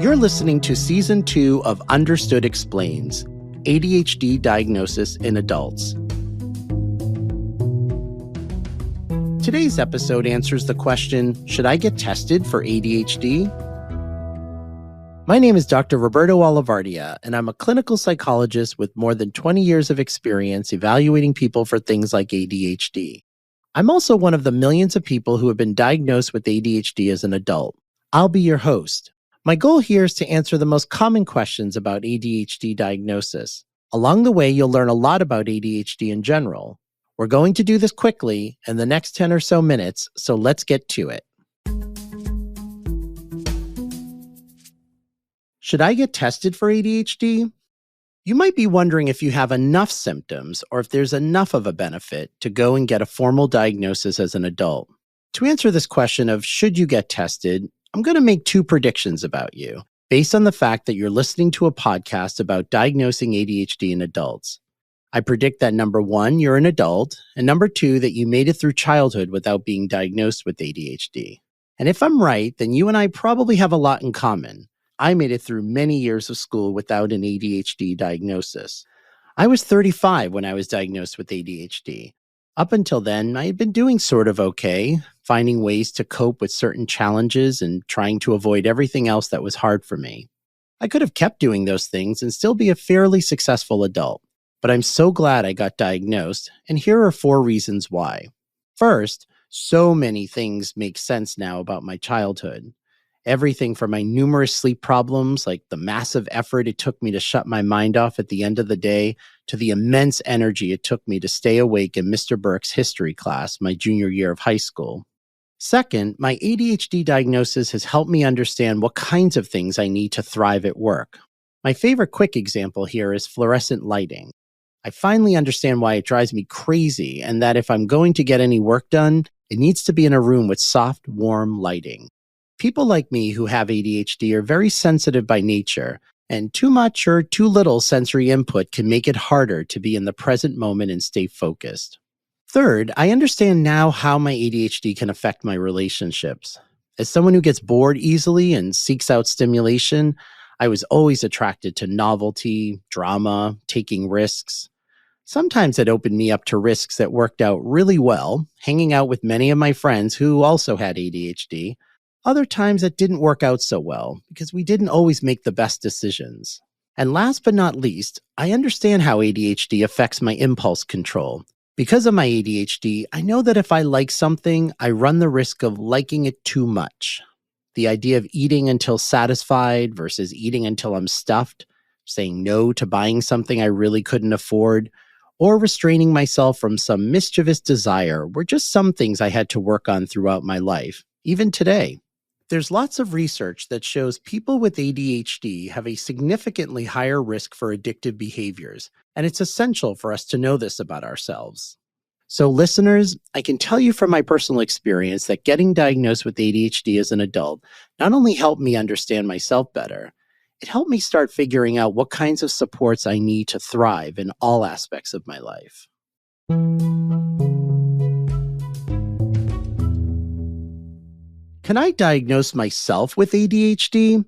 You're listening to Season 2 of Understood Explains, ADHD Diagnosis in Adults. Today's episode answers the question, should I get tested for ADHD? My name is Dr. Roberto Olivardia, and I'm a clinical psychologist with more than 20 years of experience evaluating people for things like ADHD. I'm also one of the millions of people who have been diagnosed with ADHD as an adult. I'll be your host. My goal here is to answer the most common questions about ADHD diagnosis. Along the way, you'll learn a lot about ADHD in general. We're going to do this quickly in the next 10 or so minutes, so let's get to it. Should I get tested for ADHD? You might be wondering if you have enough symptoms or if there's enough of a benefit to go and get a formal diagnosis as an adult. To answer this question of should you get tested, I'm going to make two predictions about you based on the fact that you're listening to a podcast about diagnosing ADHD in adults. I predict that number one, you're an adult, and number two, that you made it through childhood without being diagnosed with ADHD. And if I'm right, then you and I probably have a lot in common. I made it through many years of school without an ADHD diagnosis. I was 35 when I was diagnosed with ADHD. Up until then, I had been doing sort of okay, finding ways to cope with certain challenges and trying to avoid everything else that was hard for me. I could have kept doing those things and still be a fairly successful adult, but I'm so glad I got diagnosed, and here are 4 reasons why. First, so many things make sense now about my childhood. Everything from my numerous sleep problems, like the massive effort it took me to shut my mind off at the end of the day, to the immense energy it took me to stay awake in Mr. Burke's history class my junior year of high school. Second, my ADHD diagnosis has helped me understand what kinds of things I need to thrive at work. My favorite quick example here is fluorescent lighting. I finally understand why it drives me crazy, and that if I'm going to get any work done, it needs to be in a room with soft, warm lighting. People like me who have ADHD are very sensitive by nature, and too much or too little sensory input can make it harder to be in the present moment and stay focused. Third, I understand now how my ADHD can affect my relationships. As someone who gets bored easily and seeks out stimulation, I was always attracted to novelty, drama, taking risks. Sometimes it opened me up to risks that worked out really well, hanging out with many of my friends who also had ADHD. Other times it didn't work out so well because we didn't always make the best decisions. And last but not least, I understand how ADHD affects my impulse control. Because of my ADHD, I know that if I like something, I run the risk of liking it too much. The idea of eating until satisfied versus eating until I'm stuffed, saying no to buying something I really couldn't afford, or restraining myself from some mischievous desire were just some things I had to work on throughout my life, even today. There's lots of research that shows people with ADHD have a significantly higher risk for addictive behaviors, and it's essential for us to know this about ourselves. So listeners, I can tell you from my personal experience that getting diagnosed with ADHD as an adult not only helped me understand myself better, it helped me start figuring out what kinds of supports I need to thrive in all aspects of my life. Can I diagnose myself with ADHD?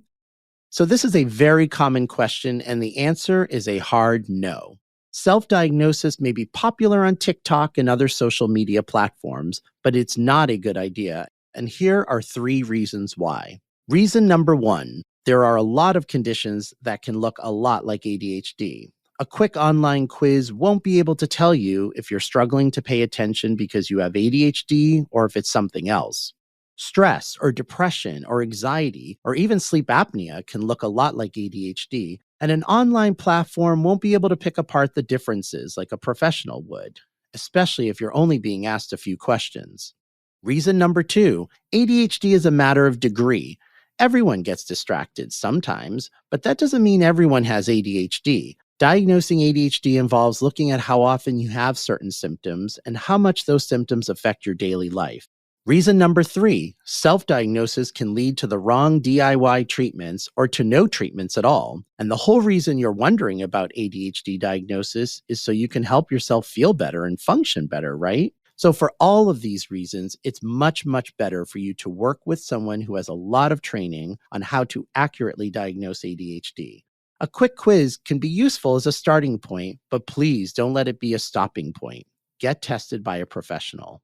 So this is a very common question, and the answer is a hard no. Self-diagnosis may be popular on TikTok and other social media platforms, but it's not a good idea. And here are 3 reasons why. Reason number 1, there are a lot of conditions that can look a lot like ADHD. A quick online quiz won't be able to tell you if you're struggling to pay attention because you have ADHD or if it's something else. Stress or depression or anxiety or even sleep apnea can look a lot like ADHD, and an online platform won't be able to pick apart the differences like a professional would, especially if you're only being asked a few questions. Reason number 2, ADHD is a matter of degree. Everyone gets distracted sometimes, but that doesn't mean everyone has ADHD. Diagnosing ADHD involves looking at how often you have certain symptoms and how much those symptoms affect your daily life. Reason number 3, self-diagnosis can lead to the wrong DIY treatments or to no treatments at all. And the whole reason you're wondering about ADHD diagnosis is so you can help yourself feel better and function better, right? So for all of these reasons, it's much, much better for you to work with someone who has a lot of training on how to accurately diagnose ADHD. A quick quiz can be useful as a starting point, but please don't let it be a stopping point. Get tested by a professional.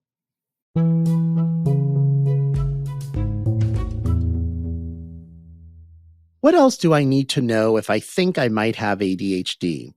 What else do I need to know if I think I might have ADHD?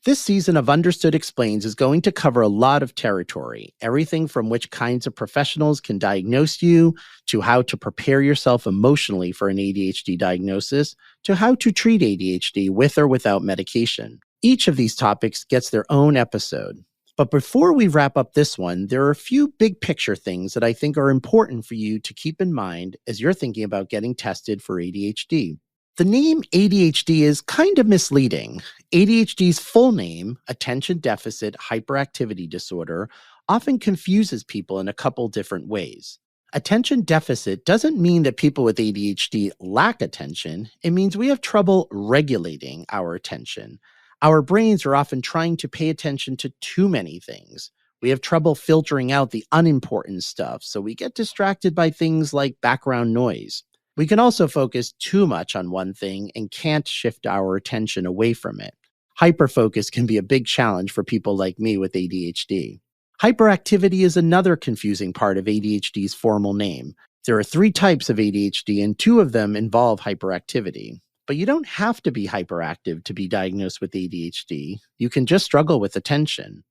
This season of Understood Explains is going to cover a lot of territory, everything from which kinds of professionals can diagnose you, to how to prepare yourself emotionally for an ADHD diagnosis, to how to treat ADHD with or without medication. Each of these topics gets their own episode. But before we wrap up this one, there are a few big picture things that I think are important for you to keep in mind as you're thinking about getting tested for ADHD. The name ADHD is kind of misleading. ADHD's full name, Attention Deficit Hyperactivity Disorder, often confuses people in a couple different ways. Attention deficit doesn't mean that people with ADHD lack attention. It means we have trouble regulating our attention. Our brains are often trying to pay attention to too many things. We have trouble filtering out the unimportant stuff, so we get distracted by things like background noise. We can also focus too much on one thing and can't shift our attention away from it. Hyperfocus can be a big challenge for people like me with ADHD. Hyperactivity is another confusing part of ADHD's formal name. There are 3 types of ADHD, and 2 of them involve hyperactivity. But you don't have to be hyperactive to be diagnosed with ADHD. You can just struggle with attention.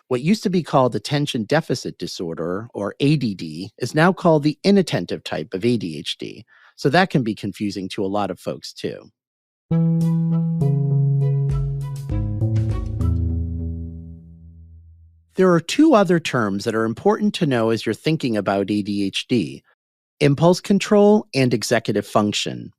What used to be called attention deficit disorder, or ADD, is now called the inattentive type of ADHD. So that can be confusing to a lot of folks too. There are 2 other terms that are important to know as you're thinking about ADHD: impulse control and executive function.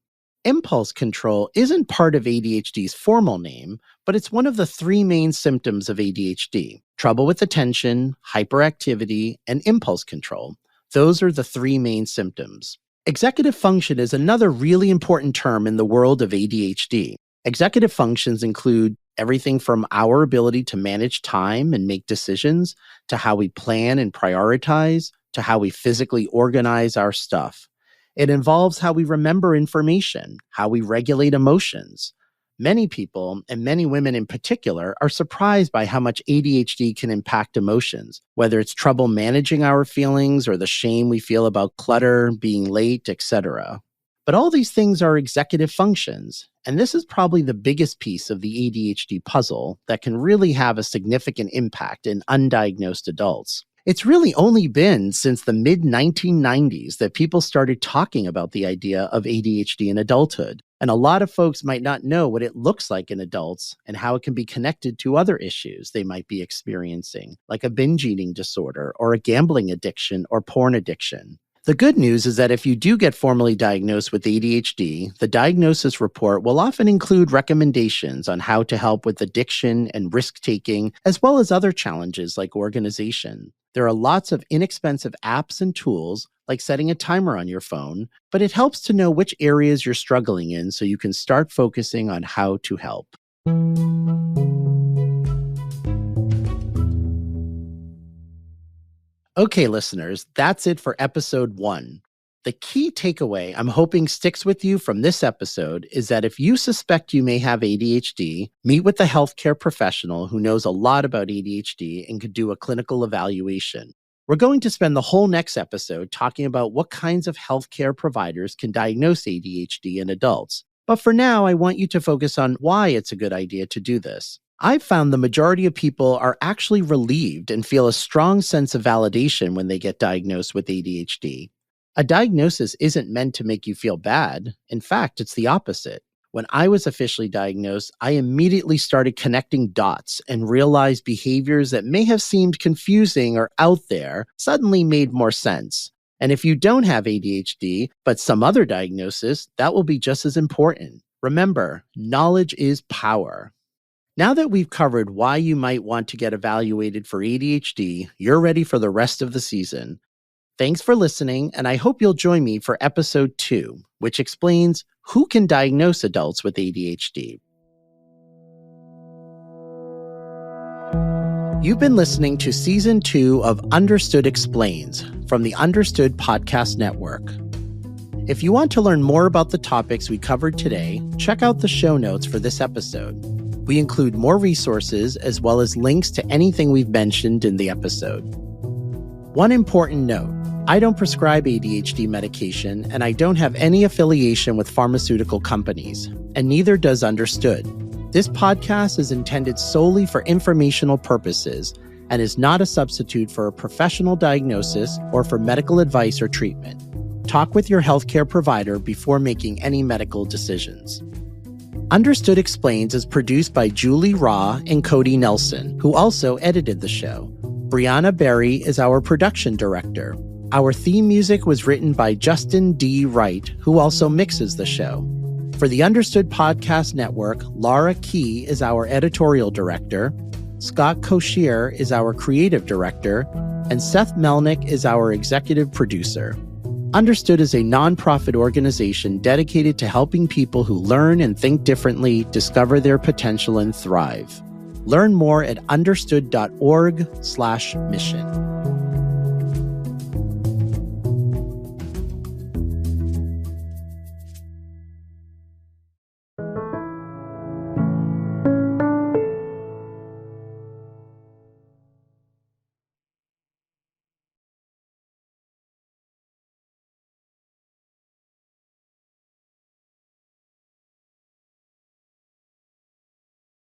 Impulse control isn't part of ADHD's formal name, but it's one of the 3 main symptoms of ADHD: trouble with attention, hyperactivity, and impulse control. Those are the 3 main symptoms. Executive function is another really important term in the world of ADHD. Executive functions include everything from our ability to manage time and make decisions, to how we plan and prioritize, to how we physically organize our stuff. It involves how we remember information, how we regulate emotions. Many people, and many women in particular, are surprised by how much ADHD can impact emotions, whether it's trouble managing our feelings or the shame we feel about clutter, being late, etc. But all these things are executive functions, and this is probably the biggest piece of the ADHD puzzle that can really have a significant impact in undiagnosed adults. It's really only been since the mid-1990s that people started talking about the idea of ADHD in adulthood. And a lot of folks might not know what it looks like in adults and how it can be connected to other issues they might be experiencing, like a binge eating disorder or a gambling addiction or porn addiction. The good news is that if you do get formally diagnosed with ADHD, the diagnosis report will often include recommendations on how to help with addiction and risk-taking, as well as other challenges like organization. There are lots of inexpensive apps and tools, like setting a timer on your phone, but it helps to know which areas you're struggling in so you can start focusing on how to help. Okay, listeners, that's it for episode 1. The key takeaway I'm hoping sticks with you from this episode is that if you suspect you may have ADHD, meet with a healthcare professional who knows a lot about ADHD and could do a clinical evaluation. We're going to spend the whole next episode talking about what kinds of healthcare providers can diagnose ADHD in adults. But for now, I want you to focus on why it's a good idea to do this. I've found the majority of people are actually relieved and feel a strong sense of validation when they get diagnosed with ADHD. A diagnosis isn't meant to make you feel bad. In fact, it's the opposite. When I was officially diagnosed, I immediately started connecting dots and realized behaviors that may have seemed confusing or out there suddenly made more sense. And if you don't have ADHD, but some other diagnosis, that will be just as important. Remember, knowledge is power. Now that we've covered why you might want to get evaluated for ADHD, you're ready for the rest of the season. Thanks for listening, and I hope you'll join me for episode 2, which explains who can diagnose adults with ADHD. You've been listening to Season 2 of Understood Explains from the Understood Podcast Network. If you want to learn more about the topics we covered today, check out the show notes for this episode. We include more resources as well as links to anything we've mentioned in the episode. One important note, I don't prescribe ADHD medication and I don't have any affiliation with pharmaceutical companies, and neither does Understood. This podcast is intended solely for informational purposes and is not a substitute for a professional diagnosis or for medical advice or treatment. Talk with your healthcare provider before making any medical decisions. Understood Explains is produced by Julie Raw and Cody Nelson, who also edited the show. Brianna Berry is our production director. Our theme music was written by Justin D. Wright, who also mixes the show. For the Understood Podcast Network, Laura Key is our editorial director, Scott Koshier is our creative director, and Seth Melnick is our executive producer. Understood is a nonprofit organization dedicated to helping people who learn and think differently discover their potential and thrive. Learn more at understood.org/mission.